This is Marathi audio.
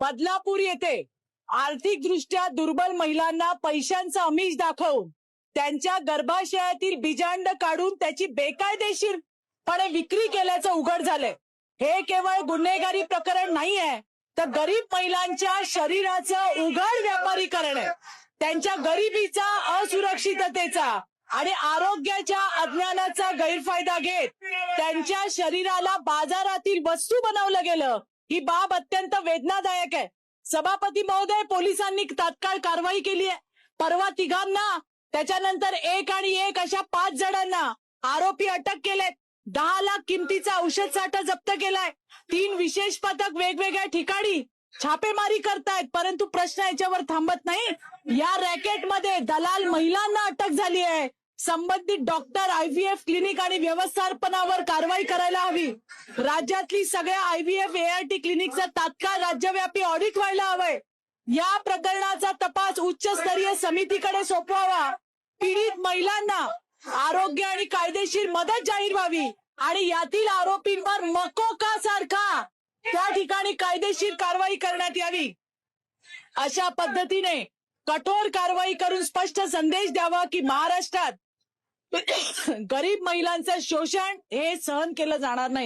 बदलापूर येथे आर्थिकदृष्ट्या दुर्बल महिलांना पैशांचं आमिष दाखवून त्यांच्या गर्भाशयातील बीजांड काढून त्याची बेकायदेशीरपणे विक्री केल्याचं उघड झालंय. हे केवळ गुन्हेगारी प्रकरण नाहीये, तर गरीब महिलांच्या शरीराचं उघड व्यापारीकरण आहे. त्यांच्या गरिबीचा, असुरक्षिततेचा आणि आरोग्याच्या अज्ञानाचा गैरफायदा घेत त्यांच्या शरीराला बाजारातील वस्तू बनवलं गेलं. ही बाब अत्यंत वेदनादायक आहे. सभापती महोदय, पोलिसांनी तात्काळ कारवाई केली आहे. परवा तिघांना, त्याच्यानंतर 1 आणि 1 अशा 5 जणांना आरोपी अटक केलेत. 10 लाख किमतीचा औषध साठा जप्त केलाय. 3 विशेष पथक वेगवेगळ्या ठिकाणी छापेमारी करतायत. परंतु प्रश्न याच्यावर थांबत नाही. या रॅकेटमध्ये दलाल महिलांना अटक झाली आहे. संबंधित डॉक्टर, IVF क्लिनिक आणि व्यवस्थापनावर कारवाई करायला हवी. राज्यातली सगळ्या IVF ART क्लिनिकचं तात्काळ राज्यव्यापी ऑडिट व्हायला हवंय. या प्रकरणाचा तपास उच्चस्तरीय समितीकडे सोपवावा. पीडित महिलांना आरोग्य आणि कायदेशीर मदत जाहीर व्हावी आणि यातील आरोपींवर मकोका सारखा त्या ठिकाणी कायदेशीर कारवाई करण्यात यावी. अशा पद्धतीने कठोर कारवाई करून स्पष्ट संदेश द्यावा की महाराष्ट्रात गरीब महिलांचं शोषण हे सहन केलं जाणार नाही.